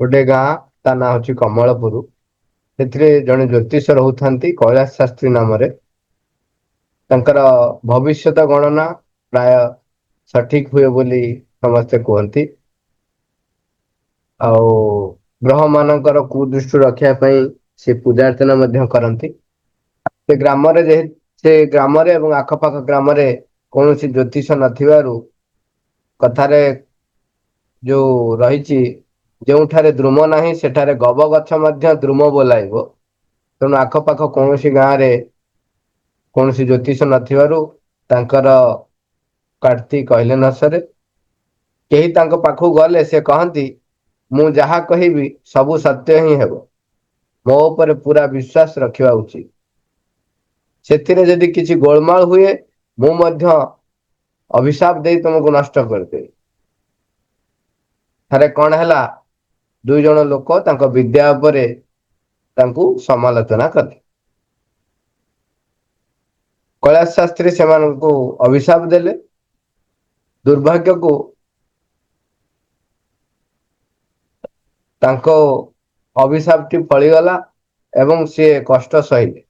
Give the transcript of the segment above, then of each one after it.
गोटे गाँ ता ना हूँ कमलपुर। ସେଥିରେ ଜଣେ ଜ୍ୟୋତିଷ ରହୁଥାନ୍ତି କୈଳାସ ଶାସ୍ତ୍ରୀ ନାମରେ। ତାଙ୍କର ଭବିଷ୍ୟତ ଗଣନା ପ୍ରାୟ ସଠିକ ହୁଏ ବୋଲି ସମସ୍ତେ କୁହନ୍ତି। ଆଉ ଗ୍ରହ ମାନଙ୍କର କୁଦୃଷ୍ଟି ରଖିବା ପାଇଁ ସେ ପୂଜାର୍ଚ୍ଚନା ମଧ୍ୟ କରନ୍ତି। ସେ ଗ୍ରାମରେ ଏବଂ ଆଖପାଖ ଗ୍ରାମରେ କୌଣସି ଜ୍ୟୋତିଷ ନଥିବାରୁ କଥାରେ ଯୋଉ ରହିଛି ଯେଉଁଠାରେ ଦ୍ରୁମ ନାହିଁ ସେଠାରେ ଗବ ଗଛ ମଧ୍ୟ ଦ୍ରୁମ ବୋଲାଇବ। ତେଣୁ ଆଖପାଖ କୌଣସି ଗାଁରେ କୌଣସି ଜ୍ୟୋତିଷ ନଥିବାରୁ ତାଙ୍କର କାର୍ତ୍ତି କହିଲେ ନ ସରେ। କେହି ତାଙ୍କ ପାଖକୁ ଗଲେ ସେ କହନ୍ତି ମୁଁ ଯାହା କହିବି ସବୁ ସତ୍ୟ ହିଁ ହେବ। ମୋ ଉପରେ ପୁରା ବିଶ୍ୱାସ ରଖିବା ଉଚିତ। ସେଥିରେ ଯଦି କିଛି ଗୋଳମାଳ ହୁଏ ମୁଁ ମଧ୍ୟ ଅଭିଶାପ ଦେଇ ତମକୁ ନଷ୍ଟ କରିଦେବି। ଥରେ କଣ ହେଲା, ଦୁଇ ଜଣ ଲୋକ ତାଙ୍କ ବିଦ୍ୟା ଉପରେ ତାଙ୍କୁ ସମାଲୋଚନା କଲେ। କୈଳାସ ଶାସ୍ତ୍ରୀ ସେମାନଙ୍କୁ ଅଭିଶାପ ଦେଲେ। ଦୁର୍ଭାଗ୍ୟକୁ ତାଙ୍କ ଅଭିଶାପଟି ଫଳିଗଲା ଏବଂ ସିଏ କଷ୍ଟ ସହିଲେ।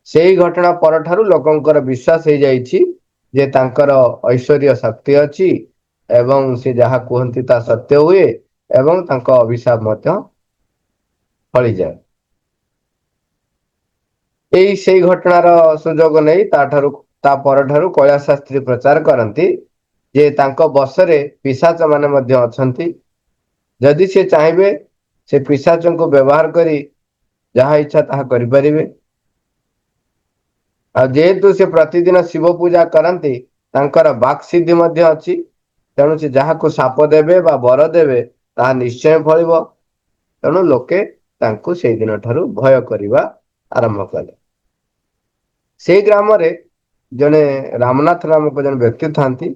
ସେଇ ଘଟଣା ପରଠାରୁ ଲୋକଙ୍କର ବିଶ୍ୱାସ ହେଇଯାଇଛି ଯେ ତାଙ୍କର ଐଶ୍ୱରୀୟ ଶକ୍ତି ଅଛି ଏବଂ ସେ ଯାହା କୁହନ୍ତି ତା ସତ୍ୟ ହୁଏ ଏବଂ ତାଙ୍କ ଅଭିଶାପ ମଧ୍ୟ ଫଳିଯାଏ। ସେଇ ଘଟଣାର ସୁଯୋଗ ନେଇ ତା ପରଠାରୁ କୈଳାସ ଶାସ୍ତ୍ରୀ ପ୍ରଚାର କରନ୍ତି ଯେ ତାଙ୍କ ବଶରେ ପିଶାଚ ମାନେ ମଧ୍ୟ ଅଛନ୍ତି। ଯଦି ସେ ଚାହିଁବେ ସେ ପିଶାଚଙ୍କୁ ବ୍ୟବହାର କରି ଯାହା ଇଚ୍ଛା ତାହା କରିପାରିବେ। ଆଉ ଯେହେତୁ ସେ ପ୍ରତିଦିନ ଶିବ ପୂଜା କରନ୍ତି ତାଙ୍କର ବାକ୍ ସିଦ୍ଧି ମଧ୍ୟ ଅଛି। ତେଣୁ ସେ ଯାହାକୁ ସାପ ଦେବେ ବା ବର ଦେବେ ତାହା ନିଶ୍ଚୟ ଫଳିବ। ତେଣୁ ଲୋକେ ତାଙ୍କୁ ସେଇଦିନ ଠାରୁ ଭୟ କରିବା ଆରମ୍ଭ କଲେ। ସେଇ ଗ୍ରାମରେ ଜଣେ ରାମନାଥ ନାମକ ଜଣେ ବ୍ୟକ୍ତି ଥାନ୍ତି।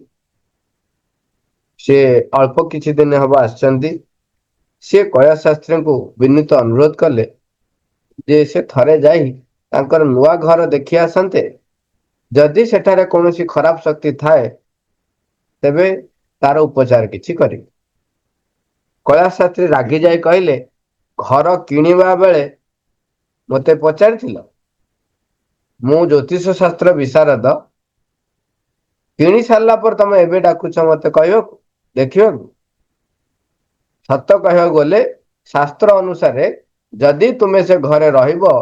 ସେ ଅଳ୍ପ କିଛି ଦିନ ହବ ଆସିଛନ୍ତି। ସେ କୈଳାସ ଶାସ୍ତ୍ରୀଙ୍କୁ ବିନୀତ ଅନୁରୋଧ କଲେ ଯେ ସେ ଥରେ ଯାଇ ତାଙ୍କର ନୂଆ ଘର ଦେଖି ଆସନ୍ତେ। ଯଦି ସେଠାରେ କୌଣସି ଖରାପ ଶକ୍ତି ଥାଏ ତେବେ ତାର ଉପଚାର କିଛି କରିବେ। କୈଳାସ ଶାସ୍ତ୍ରୀ ରାଗି ଯାଇ କହିଲେ ଘର କିଣିବା ବେଳେ ମୋତେ ପଚାରିଥିଲ? ମୁଁ ଜ୍ୟୋତିଷ ଶାସ୍ତ୍ର ବିଶାରଦ। କିଣି ସାରିଲା ପରେ ତମେ ଏବେ ଡାକୁଛ ମତେ କହିବାକୁ ଦେଖିବାକୁ। ସତ କହିବାକୁ ଗଲେ ଶାସ୍ତ୍ର ଅନୁସାରେ ଯଦି ତୁମେ ସେ ଘରେ ରହିବ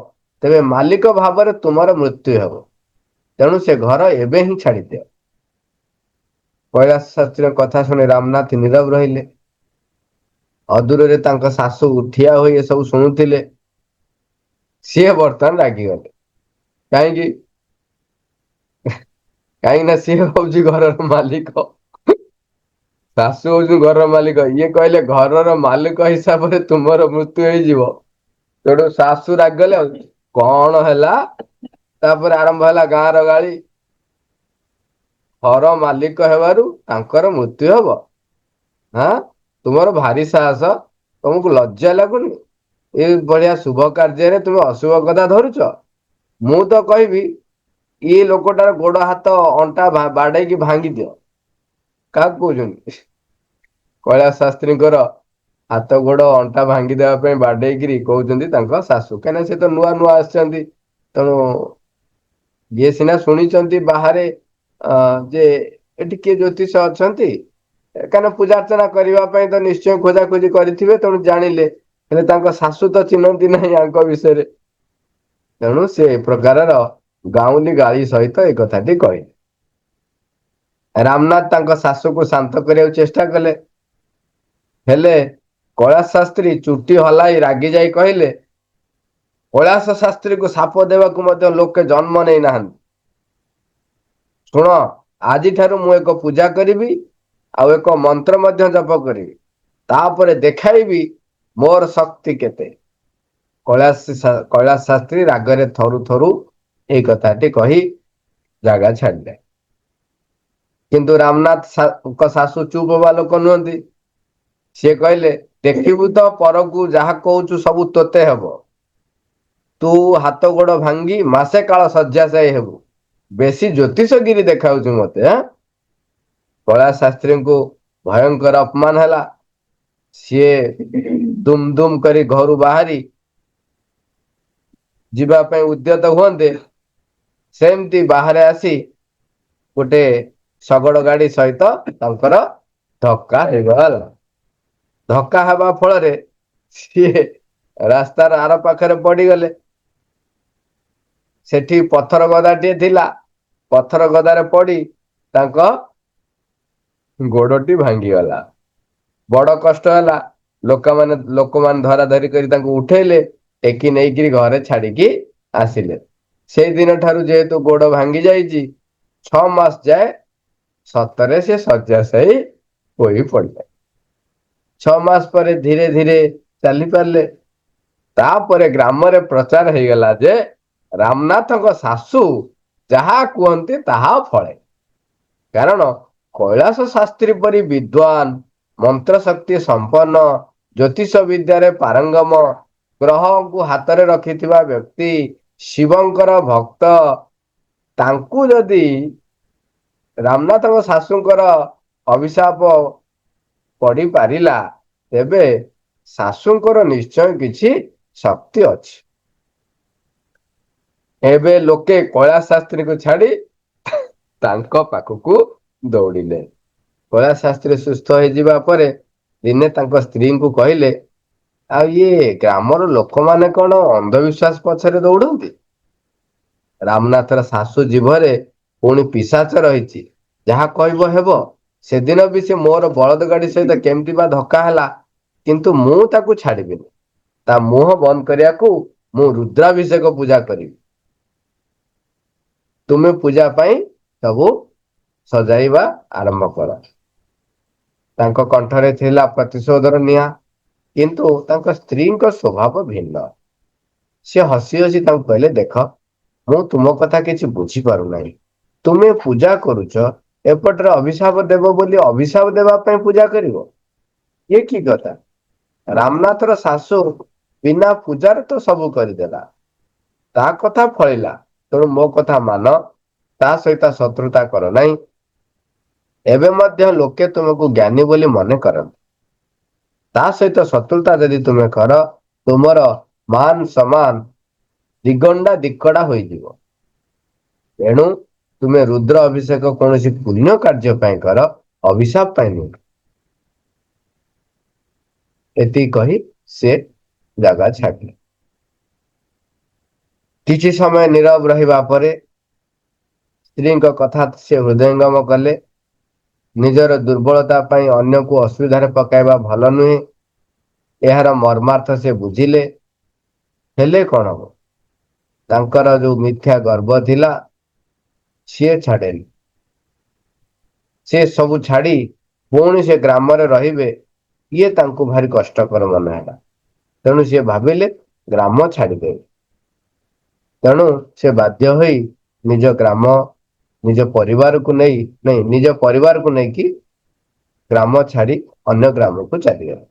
ତେବେ ମାଲିକ ଭାବରେ ତୁମର ମୃତ୍ୟୁ ହେବ। ତେଣୁ ସେ ଘର ଏବେ ହିଁ ଛାଡ଼ିଦିଅ। କୈଳାସ ଶାସ୍ତ୍ରୀଙ୍କ କଥା ଶୁଣି ରାମନାଥ ନୀରବ ରହିଲେ। ଅଦୂରରେ ତାଙ୍କ ଶାଶୁ ଠିଆ ହୋଇ ଏସବୁ ଶୁଣୁଥିଲେ। ସିଏ ବର୍ତ୍ତମାନ ରାଗିଗଲେ। କାହିଁକି? କାହିଁକି ନା ସିଏ ହଉଛି ଘରର ମାଲିକ। ଶାଶୁ ହଉଛି ଘରର ମାଲିକ। ଇଏ କହିଲେ ଘରର ମାଲିକ ହିସାବରେ ତୁମର ମୃତ୍ୟୁ ହେଇଯିବ। ତେଣୁ ଶାଶୁ ରାଗିଗଲେ ଆଉ କଣ ହେଲା? ତାପରେ ଆରମ୍ଭ ହେଲା ଗାଁ ର ଗାଳି। ଘର ମାଲିକ ହେବାରୁ ତାଙ୍କର ମୃତ୍ୟୁ ହବ। ହଁ ତୁମର ଭାରି ସାହସ। ତମକୁ ଲଜ୍ଜା ଲାଗୁନି? ଏଇ ଭଳିଆ ଶୁଭ କାର୍ଯ୍ୟରେ ତୁମେ ଅଶୁଭ କଥା ଧରୁଛ। ମୁଁ ତ କହିବି ଇଏ ଲୋକଟାର ଗୋଡ ହାତ ଅଣ୍ଟା ବାଡେଇକି ଭାଙ୍ଗି ଦିଅ। କାହାକୁ କହୁଛନ୍ତି? କୈଳାସ ଶାସ୍ତ୍ରୀଙ୍କର ହାତ ଗୋଡ ଅଣ୍ଟା ଭାଙ୍ଗିଦବା ପାଇଁ ବାଡେଇକିରି କହୁଛନ୍ତି ତାଙ୍କ ଶାଶୁ। କାହିଁକିନା ସେ ତ ନୂଆ ନୂଆ ଆସିଛନ୍ତି। ତେଣୁ ଯିଏ ସିନା ଶୁଣିଛନ୍ତି ବାହାରେ ଯେ ଏଠି କିଏ ଜ୍ୟୋତିଷ ଅଛନ୍ତି। କାହିଁକିନା ପୂଜା ଅର୍ଚ୍ଚନା କରିବା ପାଇଁ ତ ନିଶ୍ଚୟ ଖୋଜାଖୋଜି କରିଥିବେ ତେଣୁ ଜାଣିଲେ। ହେଲେ ତାଙ୍କ ଶାଶୁ ତ ଚିହ୍ନନ୍ତି ନାହିଁ ଆଙ୍କ ବିଷୟରେ। ତେଣୁ ସେ ଏ ପ୍ରକାରର ଗାଉଁଲି ଗାଳି ସହିତ ଏ କଥାଟି କହିଲେ। ରାମନାଥ ତାଙ୍କ ଶାଶୁକୁ ଶାନ୍ତ କରିବାକୁ ଚେଷ୍ଟା କଲେ। ହେଲେ କୈଳାସ ଶାସ୍ତ୍ରୀ ଚୁଟି ହଲାଇ ରାଗି ଯାଇ କହିଲେ କୈଳାସ ଶାସ୍ତ୍ରୀକୁ ସାପ ଦେବାକୁ ମଧ୍ୟ ଲୋକେ ଜନ୍ମ ନେଇନାହାନ୍ତି। ଶୁଣ ଆଜିଠାରୁ ମୁଁ ଏକ ପୂଜା କରିବି ଆଉ ଏକ ମନ୍ତ୍ର ମଧ୍ୟ ଜପ କରିବି। ତାପରେ ଦେଖାଇବି ମୋର ଶକ୍ତି କେତେ। କୈଳାସ ଶାସ୍ତ୍ରୀ ରାଗରେ ଥରୁ ଥରୁ ଏଇ କଥାଟି କହି ଜାଗା ଛାଡିଲେ। କିନ୍ତୁ ରାମନାଥଙ୍କ ଶାଶୁ ଚୁପ୍ ହବା ଲୋକ ନୁହନ୍ତି। ସିଏ କହିଲେ ଦେଖିବୁ ତ ପରକୁ ଯାହା କହୁଛୁ ସବୁ ତୋତେ ହବ। ତୁ ହାତ ଗୋଡ ଭାଙ୍ଗି ମାସେ କାଳ ଶଯ୍ୟାଶାୟୀ ହେବୁ। ବେଶୀ ଜ୍ୟୋତିଷ ଗିରି ଦେଖାଉଛୁ ମତେ ଆଁ। କୈଳାସ ଶାସ୍ତ୍ରୀଙ୍କୁ ଭୟଙ୍କର ଅପମାନ ହେଲା। ସିଏ ଦୁମ ଦୁମ କରି ଘରୁ ବାହାରି ଯିବା ପାଇଁ ଉଦ୍ୟତ ହୁଅନ୍ତେ, ସେମିତି ବାହାରେ ଆସି ଗୋଟେ ଶଗଡ ଗାଡି ସହିତ ତାଙ୍କର ଧକ୍କା ହେଇଗଲା। ଧକ୍କା ହେବା ଫଳରେ ସିଏ ରାସ୍ତାର ଆର ପାଖରେ ପଡିଗଲେ। ସେଠି ପଥର ଗଦାଟିଏ ଥିଲା, ପଥର ଗଦାରେ ପଡି ତାଙ୍କ ଗୋଡଟି ଭାଙ୍ଗିଗଲା। ବଡ କଷ୍ଟ ହେଲା। ଲୋକମାନେ ଧରା ଧରି କରି ତାଙ୍କୁ ଉଠେଇଲେ, ଟେକି ନେଇକିରି ଘରେ ଛାଡିକି ଆସିଲେ। ସେଇଦିନ ଠାରୁ ଯେହେତୁ ଗୋଡ ଭାଙ୍ଗି ଯାଇଛି, 6 ମାସ ଯାଏ ସତରେ ସେ ଶଯ୍ୟାଶାୟୀ ହୋଇ ପଡିଲେ। 6 ମାସ ପରେ ଧୀରେ ଧୀରେ ଚାଲି ପାରିଲେ। ତାପରେ ଗ୍ରାମରେ ପ୍ରଚାର ହେଇଗଲା ଯେ ରାମନାଥଙ୍କ ଶାଶୁ ଯାହା କୁହନ୍ତି ତାହା ଫଳେ। କାରଣ କୈଳାସ ଶାସ୍ତ୍ରୀ ପରି ବିଦ୍ୱାନ, ମନ୍ତ୍ର ଶକ୍ତି ସମ୍ପନ୍ନ, ଜ୍ୟୋତିଷ ବିଦ୍ୟାରେ ପାରଙ୍ଗମ, ଗ୍ରହଙ୍କୁ ହାତରେ ରଖିଥିବା ବ୍ୟକ୍ତି, ଶିବଙ୍କର ଭକ୍ତ, ତାଙ୍କୁ ଯଦି ରାମନାଥଙ୍କ ଶାଶୁଙ୍କର ଅଭିଶାପ ପଡିପାରିଲା, ତେବେ ଶାଶୁଙ୍କର ନିଶ୍ଚୟ କିଛି ଶକ୍ତି ଅଛି। ଏବେ ଲୋକେ କୈଳାସ ଶାସ୍ତ୍ରୀଙ୍କୁ ଛାଡି ତାଙ୍କ ପାଖକୁ ଦୌଡିଲେ। କୈଳାସ ଶାସ୍ତ୍ରୀ ସୁସ୍ଥ ହେଇଯିବା ପରେ ଦିନେ ତାଙ୍କ ସ୍ତ୍ରୀଙ୍କୁ କହିଲେ, ଆଉ ଇଏ ଗ୍ରାମର ଲୋକମାନେ କଣ ଅନ୍ଧବିଶ୍ୱାସ ପଛରେ ଦୌଡନ୍ତି? ରାମନାଥର ଶାଶୁ ଜିଭରେ ପୁଣି ପିଶାଚ ରହିଛି, ଯାହା କହିବ ହେବ। ସେଦିନ ବି ସେ ମୋର ବଳଦ ଗାଡି ସହିତ କେମିତି ବା ଧକ୍କା ହେଲା, କିନ୍ତୁ ମୁଁ ତାକୁ ଛାଡିବିନି। ତା ମୁହଁ ବନ୍ଦ କରିବାକୁ ମୁଁ ରୁଦ୍ରାଭିଷେକ ପୂଜା କରିବି। ତୁମେ ପୂଜା ପାଇଁ ସବୁ ସଜାଇବା ଆରମ୍ଭ କର। ତାଙ୍କ କଣ୍ଠରେ ଥିଲା ପ୍ରତିଶୋଧର ନିଆଁ। କିନ୍ତୁ ତାଙ୍କ ସ୍ତ୍ରୀଙ୍କ ସ୍ୱଭାବ ଭିନ୍ନ। ସେ ହସି ହସି ତାଙ୍କୁ କହିଲେ, ଦେଖ ମୁଁ ତୁମ କଥା କିଛି ବୁଝିପାରୁନାହିଁ। ତୁମେ ପୂଜା କରୁଛ, ଏପଟରେ ଅଭିଶାପ ଦେବ ବୋଲି ଅଭିଶାପ ଦେବା ପାଇଁ ପୂଜା କରିବ? ଇଏ କି କଥା? ରାମନାଥର ଶାଶୁ ବିନା ପୂଜାରେ ତ ସବୁ କରିଦେଲା। ତା କଥା ଫଳିଲା, ତେଣୁ ମୋ କଥା ମାନ, ତା ସହିତ ଶତ୍ରୁତା କର ନାହିଁ। ଏବେ ମଧ୍ୟ ଲୋକେ ତୁମକୁ ଜ୍ଞାନୀ ବୋଲି ମନେ କରନ୍ତି। ତା ସହିତ ଶତ୍ରୁତା ଯଦି ତୁମେ କର, ତୁମର ମାନ ସମ୍ମାନ ଦିଗଣ୍ଡା ଦିକଡା ହୋଇଯିବ। ଏଣୁ ତୁମେ ରୁଦ୍ର ଅଭିଷେକ କୌଣସି ପୁଣ୍ୟ କାର୍ଯ୍ୟ ପାଇଁ କର, ଅଭିଶାପ ପାଇଁ ନୁହେଁ। ଏତିକି କହି ସେ ଜାଗା ଛାଡିଲେ। କିଛି ସମୟ ନୀରବ ରହିବା ପରେ ସ୍ତ୍ରୀଙ୍କ କଥା ସେ ହୃଦୟଙ୍ଗମ କଲେ। ନିଜର ଦୁର୍ବଳତା ପାଇଁ ଅନ୍ୟକୁ ଅସୁବିଧାରେ ପକାଇବା ଭଲ ନୁହେଁ। ଏହାର ମର୍ମାର୍ଥ ସେ ବୁଝିଲେ। ହେଲେ କଣ ହବ? ତାଙ୍କର ଯୋଉ ମିଥ୍ୟା ଗର୍ବ ଥିଲା, ସିଏ ଛାଡେନି। ସେ ସବୁ ଛାଡି ପୁଣି ସେ ଗ୍ରାମରେ ରହିବେ, ଇଏ ତାଙ୍କୁ ଭାରି କଷ୍ଟକର ମନେ ହେଲା। ତେଣୁ ସିଏ ଭାବିଲେ ଗ୍ରାମ ଛାଡିଦେବେ। ତେଣୁ ସେ ବାଧ୍ୟ ହୋଇ ନିଜ ଗ୍ରାମ, ନିଜ ପରିବାରକୁ ନିଜ ପରିବାରକୁ ନେଇକି ଗ୍ରାମ ଛାଡି ଅନ୍ୟ ଗ୍ରାମକୁ ଚାଲିଗଲେ।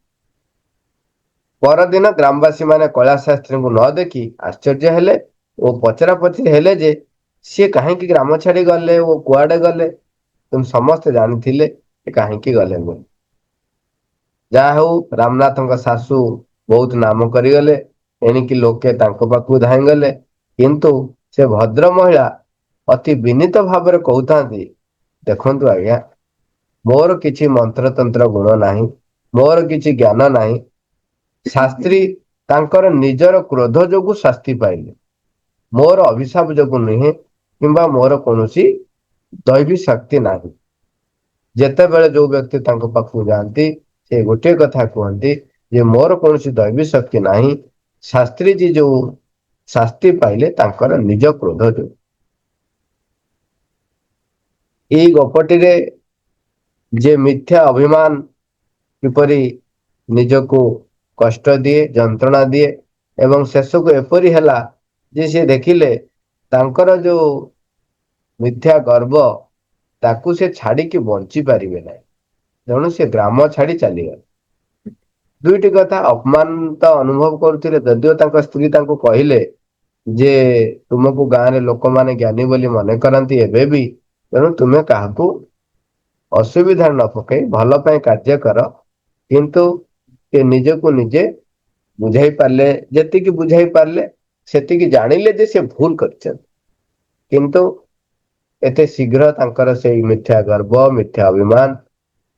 ପରଦିନ ଗ୍ରାମବାସୀ ମାନେ କୈଳାସ ଶାସ୍ତ୍ରୀଙ୍କୁ ନ ଦେଖି ଆଶ୍ଚର୍ଯ୍ୟ ହେଲେ ଓ ପଚରା ପଚରି ହେଲେ ଯେ ସିଏ କାହିଁକି ଗ୍ରାମ ଛାଡି ଗଲେ ଓ କୁଆଡେ ଗଲେ? ତେଣୁ ସମସ୍ତେ ଜାଣିଥିଲେ ସେ କାହିଁକି ଗଲେ ବୋଲି। ଯାହା ହଉ ରାମନାଥଙ୍କ ଶାଶୁ ବହୁତ ନାମ କରିଗଲେ। ଏଣିକି ଲୋକେ ତାଙ୍କ ପାଖକୁ ଧାଇଁଗଲେ। କିନ୍ତୁ ସେ ଭଦ୍ର ମହିଳା ଅତି ବିନୀତ ଭାବରେ କହୁଥାନ୍ତି, ଦେଖନ୍ତୁ ଆଜ୍ଞା, ମୋର କିଛି ମନ୍ତ୍ରତନ୍ତ୍ର ଗୁଣ ନାହିଁ, ମୋର କିଛି ଜ୍ଞାନ ନାହିଁ। ଶାସ୍ତ୍ରୀ ତାଙ୍କର ନିଜର କ୍ରୋଧ ଯୋଗୁ ଶାସ୍ତି ପାଇଲେ। ମୋର ଅଭିଶାପ ଯୋଗୁ ନୁହେଁ, କିମ୍ବା ମୋର କୌଣସି ଦୈବୀ ଶକ୍ତି ନାହିଁ। ଯେତେବେଳେ ଯୋଉ ବ୍ୟକ୍ତି ତାଙ୍କ ପାଖକୁ ଯାଆନ୍ତି, ସେ ଗୋଟିଏ କଥା କୁହନ୍ତି ଯେ ମୋର କୌଣସି ଦୈବୀ ଶକ୍ତି ନାହିଁ। ଶାସ୍ତ୍ରୀଜୀ ଯୋଉ ଶାସ୍ତି ପାଇଲେ ତାଙ୍କର ନିଜ କ୍ରୋଧ ଯୋଗୁ। ଏଇ ଗପଟିରେ ଯେ ମିଥ୍ୟା ଅଭିମାନ କିପରି ନିଜକୁ କଷ୍ଟ ଦିଏ, ଯନ୍ତ୍ରଣା ଦିଏ ଏବଂ ଶେଷକୁ ଏପରି ହେଲା ଯେ ସେ ଦେଖିଲେ ତାଙ୍କର ଯୋଉ ମିଥ୍ୟା ଗର୍ବ, ତାକୁ ସେ ଛାଡିକି ବଞ୍ଚି ପାରିବେ ନାହିଁ। ତେଣୁ ସେ ଗ୍ରାମ ଛାଡି ଚାଲିଗଲେ। ଦୁଇଟି କଥା ଅପମାନ ତ ଅନୁଭବ କରୁଥିଲେ, ଯଦିଓ ତାଙ୍କ ସ୍ତ୍ରୀ ତାଙ୍କୁ କହିଲେ ଯେ ତୁମକୁ ଗାଁରେ ଲୋକମାନେ ଜ୍ଞାନୀ ବୋଲି ମନେ କରନ୍ତି ଏବେ ବି, ତେଣୁ ତୁମେ କାହାକୁ ଅସୁବିଧାରେ ନ ପକେଇ ଭଲ ପାଇଁ କାର୍ଯ୍ୟ କର। କିନ୍ତୁ ସେ ନିଜକୁ ନିଜେ ବୁଝାଇ ପାରିଲେ, ଯେତିକି ବୁଝାଇ ପାରିଲେ ସେତିକି ଜାଣିଲେ ଯେ ସେ ଭୁଲ କରିଛନ୍ତି। କିନ୍ତୁ ଏତେ ଶୀଘ୍ର ତାଙ୍କର ସେଇ ମିଥ୍ୟା ଗର୍ବ, ମିଥ୍ୟା ଅଭିମାନ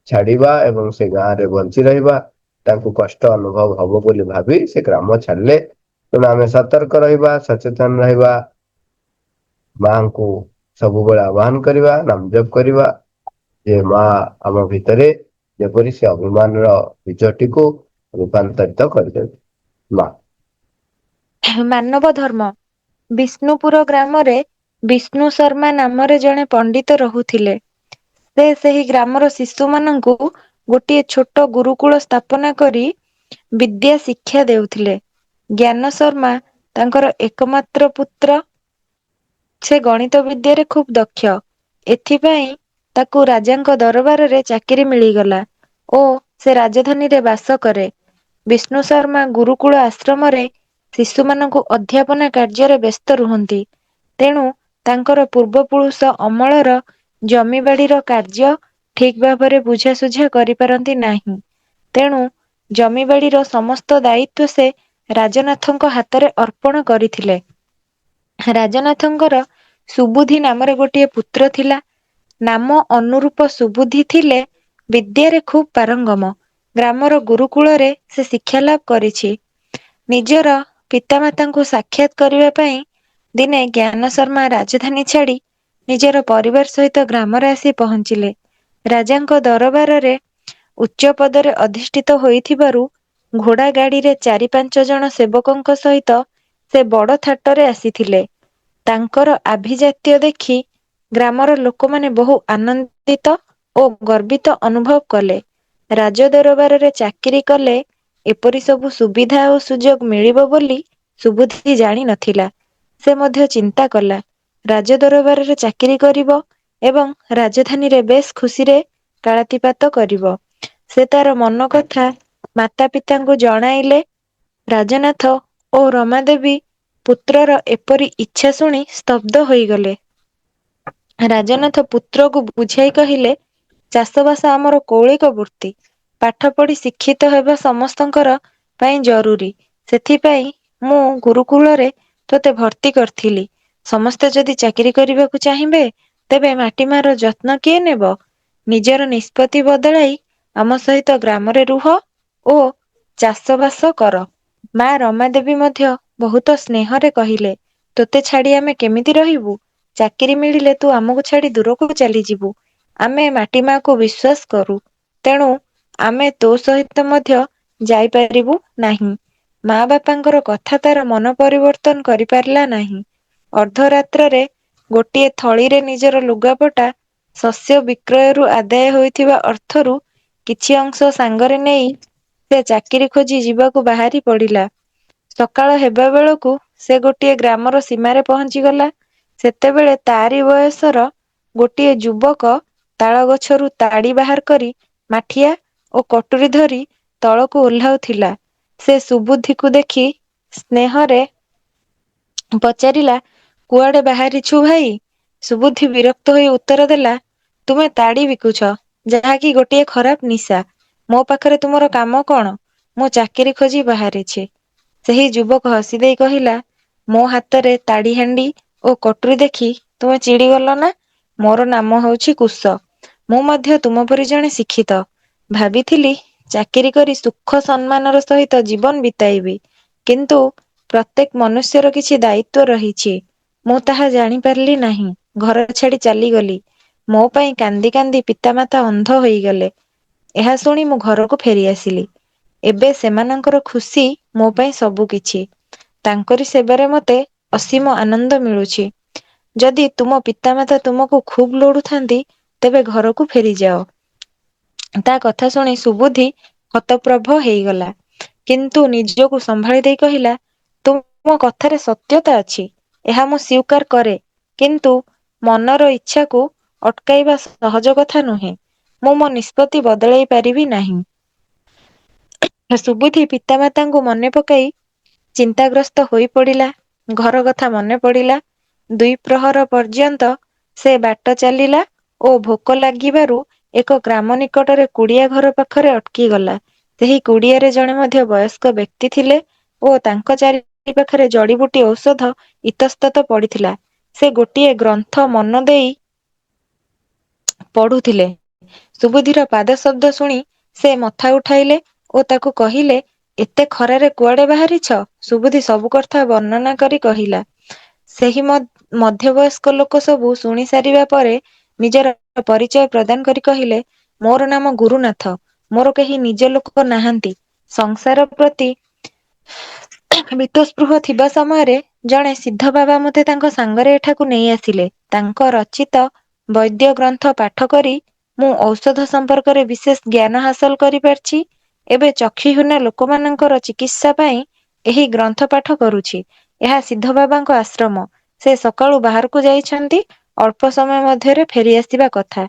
ଛାଡିବା ଏବଂ ସେ ଗାଁରେ ବଞ୍ଚି ରହିବା ତାଙ୍କୁ କଷ୍ଟ ଅନୁଭବ ହବ ବୋଲି ଭାବି ସେ ଗ୍ରାମ ଛାଡିଲେ। ତେଣୁ ଆମେ ସତର୍କ ରହିବା, ସଚେତନ ରହିବା, ମାଙ୍କୁ ସବୁବେଳେ ଆହ୍ୱାନ କରିବା, ନାମଜପ କରିବା ଯେ ମା ଆମ ଭିତରେ ଯେପରି ସେ ଅଭିମାନର ବୀଜଟିକୁ ରୂପାନ୍ତରିତ କରିଦେବେ। ମା। ମାନବ ଧର୍ମ। ବିଷ୍ଣୁପୁର ଗ୍ରାମରେ ବିଷ୍ଣୁ ଶର୍ମା ନାମରେ ଜଣେ ପଣ୍ଡିତ ରହୁଥିଲେ। ସେ ସେହି ଗ୍ରାମର ଶିଶୁମାନଙ୍କୁ ଗୋଟିଏ ଛୋଟ ଗୁରୁକୁଳ ସ୍ଥାପନା କରି ବିଦ୍ୟା ଶିକ୍ଷା ଦେଉଥିଲେ। ଜ୍ଞାନ ଶର୍ମା ତାଙ୍କର ଏକମାତ୍ର ପୁତ୍ର। ସେ ଗଣିତ ବିଦ୍ୟାରେ ଖୁବ ଦକ୍ଷ। ଏଥିପାଇଁ ତାକୁ ରାଜାଙ୍କ ଦରବାରରେ ଚାକିରି ମିଳିଗଲା ଓ ସେ ରାଜଧାନୀରେ ବାସ କରେ। ବିଷ୍ଣୁ ଶର୍ମା ଗୁରୁକୁଳ ଆଶ୍ରମରେ ଶିଶୁମାନଙ୍କୁ ଅଧ୍ୟାପନା କାର୍ଯ୍ୟରେ ବ୍ୟସ୍ତ ରୁହନ୍ତି। ତେଣୁ ତାଙ୍କର ପୂର୍ବ ପୁରୁଷ ଅମଳର ଜମିବାଡିର କାର୍ଯ୍ୟ ଠିକ ଭାବରେ ବୁଝାସୁଝା କରିପାରନ୍ତି ନାହିଁ। ତେଣୁ ଜମିବାଡିର ସମସ୍ତ ଦାୟିତ୍ୱ ସେ ରାଜନାଥଙ୍କ ହାତରେ ଅର୍ପଣ କରିଥିଲେ। ରାଜନାଥଙ୍କର ସୁବୁଧି ନାମରେ ଗୋଟିଏ ପୁତ୍ର ଥିଲା। ନାମ ଅନୁରୂପ ସୁବୁଦ୍ଧି ଥିଲେ ବିଦ୍ୟାରେ ଖୁବ ପାରଙ୍ଗମ। ଗ୍ରାମର ଗୁରୁକୁଳରେ ସେ ଶିକ୍ଷା ଲାଭ କରିଛି। ନିଜର ପିତାମାତାଙ୍କୁ ସାକ୍ଷାତ କରିବା ପାଇଁ ଦିନେ ଜ୍ଞାନ ଶର୍ମା ରାଜଧାନୀ ଛାଡି ନିଜର ପରିବାର ସହିତ ଗ୍ରାମରେ ଆସି ପହଞ୍ଚିଲେ। ରାଜାଙ୍କ ଦରବାରରେ ଉଚ୍ଚ ପଦରେ ଅଧିଷ୍ଠିତ ହୋଇଥିବାରୁ ଘୋଡା ଗାଡିରେ 4-5 ଜଣ ସେବକଙ୍କ ସହିତ ସେ ବଡ ଥାଟରେ ଆସିଥିଲେ। ତାଙ୍କର ଆଭିଜାତ୍ୟ ଦେଖି ଗ୍ରାମର ଲୋକମାନେ ବହୁ ଆନନ୍ଦିତ ଓ ଗର୍ବିତ ଅନୁଭବ କଲେ। ରାଜ ଦରବାରରେ ଚାକିରି କଲେ ଏପରି ସବୁ ସୁବିଧା ଓ ସୁଯୋଗ ମିଳିବ ବୋଲି ସୁବୁଦ୍ଧି ଜାଣିନଥିଲା। ସେ ମଧ୍ୟ ଚିନ୍ତା କଲା ରାଜ ଦରବାରରେ ଚାକିରି କରିବ ଏବଂ ରାଜଧାନୀରେ ବେଶ ଖୁସିରେ କାଳାତିପାତ କରିବ। ସେ ତାର ମନ କଥା ମାତା ପିତାଙ୍କୁ ଜଣାଇଲେ। ରାଜନାଥ ଓ ରମା ଦେବୀ ପୁତ୍ରର ଏପରି ଇଚ୍ଛା ଶୁଣି ସ୍ତବ୍ଧ ହୋଇଗଲେ। ରାଜନାଥ ପୁତ୍ରକୁ ବୁଝାଇ କହିଲେ ଚାଷବାସ ଆମର କୌଳିକ ବୃତ୍ତି। ପାଠ ପଢି ଶିକ୍ଷିତ ହେବା ସମସ୍ତଙ୍କର ପାଇଁ ଜରୁରୀ। ସେଥିପାଇଁ ମୁଁ ଗୁରୁକୁଳରେ ତୋତେ ଭର୍ତ୍ତି କରିଥିଲି। ସମସ୍ତେ ଯଦି ଚାକିରି କରିବାକୁ ଚାହିଁବେ ତେବେ ମାଟି ମାର ଯତ୍ନ କିଏ ନେବ? ନିଜର ନିଷ୍ପତ୍ତି ବଦଳାଇ ଆମ ସହିତ ଗ୍ରାମରେ ରୁହ ଓ ଚାଷ ବାସ କର। ମା ରମା ଦେବୀ ମଧ୍ୟ ବହୁତ ସ୍ନେହରେ କହିଲେ ତୋତେ ଛାଡି ଆମେ କେମିତି ରହିବୁ? ଚାକିରି ମିଳିଲେ ତୁ ଆମକୁ ଛାଡି ଦୂରକୁ ଚାଲିଯିବୁ। ଆମେ ମାଟି ମାକୁ ବିଶ୍ଵାସ କରୁ। ତେଣୁ ଆମେ ତୋ ସହିତ ମଧ୍ୟ ଯାଇପାରିବୁ ନାହିଁ। ମା ବାପାଙ୍କର କଥା ତାର ମନ ପରିବର୍ତ୍ତନ କରିପାରିଲା ନାହିଁ। ଅର୍ଦ୍ଧରାତ୍ରରେ ଗୋଟିଏ ଥଳିରେ ନିଜର ଲୁଗାପଟା ଶସ୍ୟ ବିକ୍ରୟରୁ ଆଦାୟ ହୋଇଥିବା ଅର୍ଥରୁ କିଛି ଅଂଶ ସାଙ୍ଗରେ ନେଇ ସେ ଚାକିରି ଖୋଜି ଯିବାକୁ ବାହାରି ପଡିଲା। ସକାଳ ହେବା ବେଳକୁ ସେ ଗୋଟିଏ ଗ୍ରାମର ସୀମାରେ ପହଞ୍ଚିଗଲା। ସେତେବେଳେ ତାରି ବୟସର ଗୋଟିଏ ଯୁବକ ତାଳ ଗଛରୁ ତାଡି ବାହାର କରି ମାଠିଆ ଓ କଟୁରୀ ଧରି ତଳକୁ ଓହ୍ଲାଉଥିଲା। ସେ ସୁବୁଦ୍ଧିକୁ ଦେଖି ସ୍ନେହରେ ପଚାରିଲା କୁଆଡେ ବାହାରିଛୁ ଭାଇ? ସୁବୁଦ୍ଧି ବିରକ୍ତ ହୋଇ ଉତ୍ତର ଦେଲା ତୁମେ ତାଡି ବିକୁଛ, ଯାହାକି ଗୋଟିଏ ଖରାପ ନିଶା। ମୋ ପାଖରେ ତୁମର କାମ କଣ? ମୁଁ ଚାକିରି ଖୋଜି ବାହାରିଛି। ସେହି ଯୁବକ ହସି ଦେଇ କହିଲା ମୋ ହାତରେ ତାଡି ହାଣ୍ଡି ଓ କଟୁରୀ ଦେଖି ତୁମେ ଚିଡି ଗଲ ନା? ମୋର ନାମ ହଉଛି କୁଶ। ମୁଁ ମଧ୍ୟ ତୁମ ପରି ଜଣେ ଶିକ୍ଷିତ। ଭାବିଥିଲି ଚାକିରି କରି ସୁଖ ସମ୍ମାନର ସହିତ ଜୀବନ ବିତାଇବି। କିନ୍ତୁ ପ୍ରତ୍ୟେକ ମନୁଷ୍ୟର କିଛି ଦାୟିତ୍ଵ ରହିଛି। ମୁଁ ତାହା ଜାଣିପାରିଲି ନାହିଁ। ଘର ଛାଡି ଚାଲିଗଲି। ମୋ ପାଇଁ କାନ୍ଦି କାନ୍ଦି ପିତାମାତା ଅନ୍ଧ ହୋଇଗଲେ। ଏହା ଶୁଣି ମୁଁ ଘରକୁ ଫେରି ଆସିଲି। ଏବେ ସେମାନଙ୍କର ଖୁସି ମୋ ପାଇଁ ସବୁ କିଛି। ତାଙ୍କରି ସେବାରେ ମତେ ଅସୀମ ଆନନ୍ଦ ମିଳୁଛି। ଯଦି ତୁମ ପିତାମାତା ତୁମକୁ ଖୁବ ଲୋଡୁଥାନ୍ତି ତେବେ ଘରକୁ ଫେରିଯାଅ। ତା କଥା ଶୁଣି ସୁବୁଦ୍ଧି ହତପ୍ରଭ ହେଇଗଲା। କିନ୍ତୁ ନିଜକୁ ସମ୍ଭାଳି ଦେଇ କହିଲା ତୁମ କଥାରେ ସତ୍ୟତା ଅଛି। ଏହା ମୁଁ ସ୍ୱୀକାର କରେ। କିନ୍ତୁ ମନର ଇଚ୍ଛାକୁ ଅଟକାଇବା ସହଜ କଥା ନୁହେଁ। ମୁଁ ମୋ ନିଷ୍ପତ୍ତି ବଦଳାଇ ପାରିବି ନାହିଁ। ସୁବୁଦ୍ଧି ପିତାମାତାଙ୍କୁ ମନେ ପକାଇ ଚିନ୍ତାଗ୍ରସ୍ତ ହୋଇ ପଡିଲା। ଘର କଥା ମନେ ପଡିଲା। 2 ପ୍ରହର ପର୍ଯ୍ୟନ୍ତ ସେ ବାଟ ଚାଲିଲା ଓ ଭୋକ ଲାଗିବାରୁ ଏକ ଗ୍ରାମ ନିକଟରେ କୁଡିଆ ଘର ପାଖରେ ଅଟକି ଗଲା। ସେହି କୁଡ଼ିଆରେ ଜଣେ ମଧ୍ୟ ବୟସ୍କ ବ୍ୟକ୍ତି ଥିଲେ ଓ ତାଙ୍କ ଚାରିପାଖରେ ଜଡ଼ିବୁଟି ଔଷଧ ଇତସ୍ତତ ପଡ଼ିଥିଲା। ସେ ଗୋଟିଏ ଗ୍ରନ୍ଥ ମନ ଦେଇ ପଢୁଥିଲେ। ସୁବୁଧିର ପାଦ ଶବ୍ଦ ଶୁଣି ସେ ମଥା ଉଠାଇଲେ ଓ ତାକୁ କହିଲେ, ଏତେ ଖରାରେ କୁଆଡ଼େ ବାହାରିଛ? ସୁବୁଧି ସବୁ କଥା ବର୍ଣ୍ଣନା କରି କହିଲା। ସେହି ମଧ୍ୟବୟସ୍କ ଲୋକ ସବୁ ଶୁଣି ସାରିବା ପରେ ନିଜର ପରିଚୟ ପ୍ରଦାନ କରି କହିଲେ, ମୋର ନାମ ଗୁରୁନାଥ। ମୋର କେହି ନିଜ ଲୋକ ନାହାନ୍ତି। ସଂସାର ପ୍ରତି ବୀତସ୍ପୃହ ଥିବା ସମୟରେ ଜଣେ ସିଦ୍ଧ ବାବା ମୋତେ ତାଙ୍କ ସାଙ୍ଗରେ ଏଠାକୁ ନେଇ ଆସିଲେ। ତାଙ୍କ ରଚିତ ବୈଦ୍ୟ ଗ୍ରନ୍ଥ ପାଠ କରି ମୁଁ ଔଷଧ ସମ୍ପର୍କରେ ବିଶେଷ ଜ୍ଞାନ ହାସଲ କରିପାରିଛି। ଏବେ ଚକ୍ଷୁହୀନ ଲୋକମାନଙ୍କର ଚିକିତ୍ସା ପାଇଁ ଏହି ଗ୍ରନ୍ଥ ପାଠ କରୁଛି। ଏହା ସିଦ୍ଧ ବାବାଙ୍କ ଆଶ୍ରମ। ସେ ସକାଳୁ ବାହାରକୁ ଯାଇଛନ୍ତି। ଅଳ୍ପ ସମୟ ମଧ୍ୟରେ ଫେରି ଆସିବା କଥା।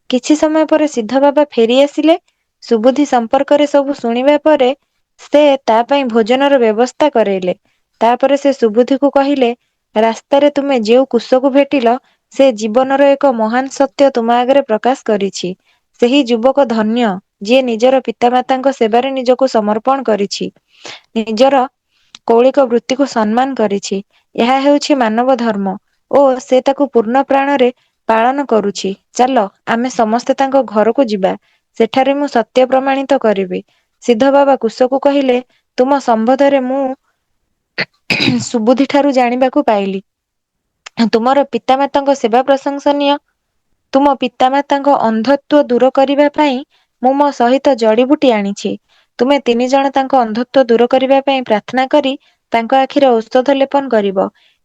କିଛି ସମୟ ପରେ ସିଦ୍ଧ ବାବା ଫେରି ଆସିଲେ। ସୁବୁଧି ସମ୍ପର୍କରେ ସବୁ ଶୁଣିବା ପରେ ସେ ତା ପାଇଁ ଭୋଜନର ବ୍ୟବସ୍ଥା କରେଇଲେ। ତାପରେ ସେ ସୁବୁଧିକୁ କହିଲେ, ରାସ୍ତାରେ ତୁମେ ଯେଉଁ କୁଶକୁ ଭେଟିଲ ସେ ଜୀବନର ଏକ ମହାନ ସତ୍ୟ ତୁମ ଆଗରେ ପ୍ରକାଶ କରିଛି। ସେହି ଯୁବକ ଧନ୍ୟ, ଯିଏ ନିଜର ପିତାମାତାଙ୍କ ସେବାରେ ନିଜକୁ ସମର୍ପଣ କରିଛି। ନିଜର କୌଳିକ ବୃତ୍ତିକୁ ସମ୍ମାନ କରିଛି। ଏହା ହେଉଛି ମାନବ ଧର୍ମ ଓ ସେ ତାକୁ ପୂର୍ଣ୍ଣ ପ୍ରାଣରେ ପାଳନ କରୁଛି। ଚାଲ ଆମେ ସମସ୍ତେ ତାଙ୍କ ଘରକୁ ଯିବା। ସେଠାରେ ମୁଁ ସତ୍ୟ ପ୍ରମାଣିତ କରିବି। ସିଦ୍ଧ ବାବା କୁଶକୁ କହିଲେ, ତୁମ ସମ୍ବନ୍ଧରେ ମୁଁ ସୁବୁଧିଠାରୁ ଜାଣିବାକୁ ପାଇଲି। ତୁମର ପିତାମାତାଙ୍କ ସେବା ପ୍ରଶଂସନୀୟ। ତୁମ ପିତାମାତାଙ୍କ ଅନ୍ଧତ୍ୱ ଦୂର କରିବା ପାଇଁ ମୁଁ ମୋ ସହିତ ଜଡ଼ିବୁଟି ଆଣିଛି। ତୁମେ 3 ଜଣ ତାଙ୍କ ଅନ୍ଧତ୍ୱ ଦୂର କରିବା ପାଇଁ ପ୍ରାର୍ଥନା କରି ତାଙ୍କ ଆଖିରେ ଔଷଧ ଲେପନ କରିବ।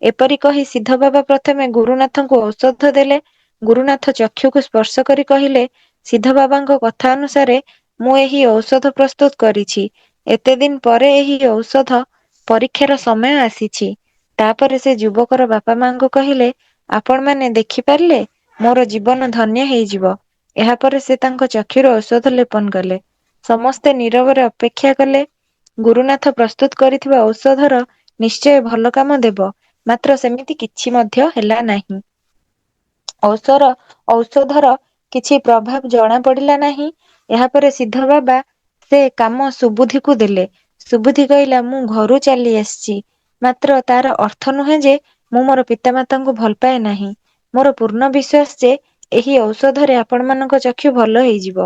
ଏପରି କହି ସିଦ୍ଧ ବାବା ପ୍ରଥମେ ଗୁରୁନାଥଙ୍କୁ ଔଷଧ ଦେଲେ। ଗୁରୁନାଥ ଚକ୍ଷୁକୁ ସ୍ପର୍ଶ କରି କହିଲେ, ସିଦ୍ଧ ବାବାଙ୍କ କଥା ଅନୁସାରେ ମୁଁ ଏହି ଔଷଧ ପ୍ରସ୍ତୁତ କରିଛି। ଏତେ ଦିନ ପରେ ଏହି ଔଷଧ ପରୀକ୍ଷାର ସମୟ ଆସିଛି। ତାପରେ ସେ ଯୁବକର ବାପା ମାଙ୍କୁ କହିଲେ, ଆପଣମାନେ ଦେଖିପାରିଲେ, ମୋର ଜୀବନ ଧନ୍ୟ ହେଇଯିବ। ଏହାପରେ ସେ ତାଙ୍କ ଚକ୍ଷୁରେ ଔଷଧ ଲେପନ କଲେ। ସମସ୍ତେ ନୀରବରେ ଅପେକ୍ଷା କଲେ। ଗୁରୁନାଥ ପ୍ରସ୍ତୁତ କରିଥିବା ଔଷଧର ନିଶ୍ଚୟ ଭଲ କାମ ଦେବ। ମାତ୍ର ସେମିତି କିଛି ମଧ୍ୟ ହେଲା ନାହିଁ। ଔଷଧର କିଛି ପ୍ରଭାବ ଜଣା ପଡ଼ିଲା ନାହିଁ। ଏହାପରେ ସିଦ୍ଧ ବାବା ସେ କାମ ସୁବୁଧିକୁ ଦେଲେ। ସୁବୁଧି କହିଲା, ମୁଁ ଘରୁ ଚାଲି ଆସିଛି। ମାତ୍ର ତାର ଅର୍ଥ ନୁହେଁ ଯେ ମୁଁ ମୋର ପିତାମାତାଙ୍କୁ ଭଲ ପାଏ ନାହିଁ। ମୋର ପୂର୍ଣ୍ଣ ବିଶ୍ୱାସ ଯେ ଏହି ଔଷଧରେ ଆପଣମାନଙ୍କ ଚକ୍ଷୁ ଭଲ ହେଇଯିବ।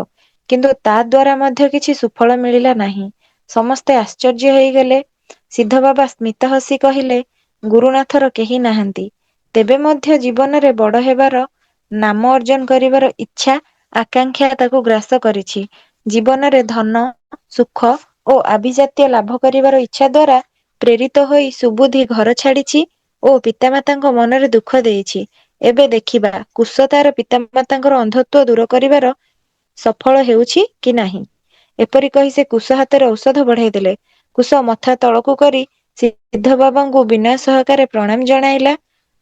କିନ୍ତୁ ତା ଦ୍ୱାରା ମଧ୍ୟ କିଛି ସୁଫଳ ମିଳିଲା ନାହିଁ। ସମସ୍ତେ ଆଶ୍ଚର୍ଯ୍ୟ ହେଇଗଲେ। ସିଦ୍ଧ ବାବା ସ୍ମିତ ହସି କହିଲେ, ଗୁରୁନାଥର କେହି ନାହାନ୍ତି। ତେବେ ମଧ୍ୟ ଜୀବନରେ ବଡ଼ ହେବାର, ନାମ ଅର୍ଜନ କରିବାର ଇଚ୍ଛା ଆକାଂକ୍ଷା ତାକୁ ଗ୍ରାସ କରିଛି। ଜୀବନରେ ଧନ, ସୁଖ ଓ ଆଭିଜାତ୍ୟ ଲାଭ କରିବାର ଇଚ୍ଛା ଦ୍ୱାରା ପ୍ରେରିତ ହୋଇ ସୁବୁଧି ଘର ଛାଡ଼ିଛି ଓ ପିତାମାତାଙ୍କ ମନରେ ଦୁଃଖ ଦେଇଛି। ଏବେ ଦେଖିବା କୁଶ ତାର ପିତାମାତାଙ୍କର ଅନ୍ଧତ୍ୱ ଦୂର କରିବାର ସଫଳ ହେଉଛି କି ନାହିଁ। ଏପରି କହି ସେ କୁଶ ହାତରେ ଔଷଧ ବଢ଼ାଇ ଦେଲେ। କୁଶ ମଥା ତଳକୁ କରି ସିଦ୍ଧ ବାବାଙ୍କୁ ବିନୟ ସହକାରେ ପ୍ରଣାମ ଜଣାଇଲା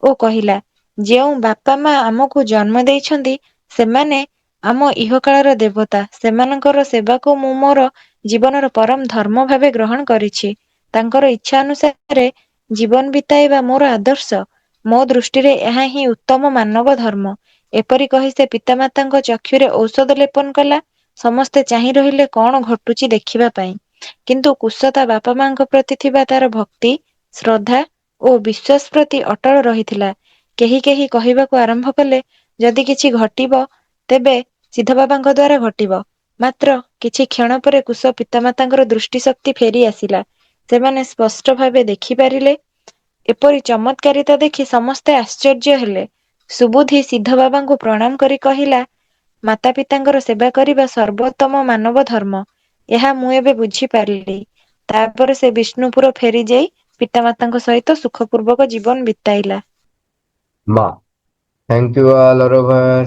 ଓ କହିଲା, ଯେଉଁ ବାପା ମା ଆମକୁ ଜନ୍ମ ଦେଇଛନ୍ତି ସେମାନେ ଆମ ଇହକାଳର ଦେବତା। ସେମାନଙ୍କର ସେବାକୁ ମୁଁ ମୋର ଜୀବନର ପରମ ଧର୍ମ ଭାବେ ଗ୍ରହଣ କରିଛି। ତାଙ୍କର ଇଚ୍ଛା ଅନୁସାରେ ଜୀବନ ବିତାଇବା ମୋର ଆଦର୍ଶ। ମୋ ଦୃଷ୍ଟିରେ ଏହା ହିଁ ଉତ୍ତମ ମାନବ ଧର୍ମ। ଏପରି କହି ସେ ପିତାମାତାଙ୍କ ଚକ୍ଷୁରେ ଔଷଧ ଲେପନ କଲା। ସମସ୍ତେ ଚାହିଁ ରହିଲେ କଣ ଘଟୁଛି ଦେଖିବା ପାଇଁ। କିନ୍ତୁ କୁଶ ତା ବାପା ମାଙ୍କ ପ୍ରତି ଥିବା ତାର ଭକ୍ତି, ଶ୍ରଦ୍ଧା ଓ ବିଶ୍ୱାସ ପ୍ରତି ଅଟଳ ରହିଥିଲା। କେହି କେହି କହିବାକୁ ଆରମ୍ଭ କଲେ, ଯଦି କିଛି ଘଟିବ ତେବେ ସିଦ୍ଧ ବାବାଙ୍କ ଦ୍ୱାରା ଘଟିବ। ମାତ୍ର କିଛି କ୍ଷଣ ପରେ କୁଶ ପିତାମାତାଙ୍କର ଦୃଷ୍ଟି ଶକ୍ତି ଫେରି ଆସିଲା। ସେମାନେ ସ୍ପଷ୍ଟ ଭାବେ ଦେଖିପାରିଲେ। ଏପରି ଚମତ୍କାରିତା ଦେଖି ସମସ୍ତେ ଆଶ୍ଚର୍ଯ୍ୟ ହେଲେ। ସୁବୁଧି ସିଦ୍ଧ ବାବାଙ୍କୁ ପ୍ରଣାମ କରି କହିଲା, ମାତା ପିତାଙ୍କର ସେବା କରିବା ସର୍ବୋତ୍ତମ ମାନବ ଧର୍ମ। ଏହା ମୁଁ ଏବେ ବୁଝିପାରିଲି। ତାପରେ ସେ ବିଷ୍ଣୁପୁର ଫେରିଯାଇ ପିତାମାତାଙ୍କ ସହିତ ସୁଖପୂର୍ବକ ଜୀବନ ବିତାଇଲା। Ma, thank you all, Orover.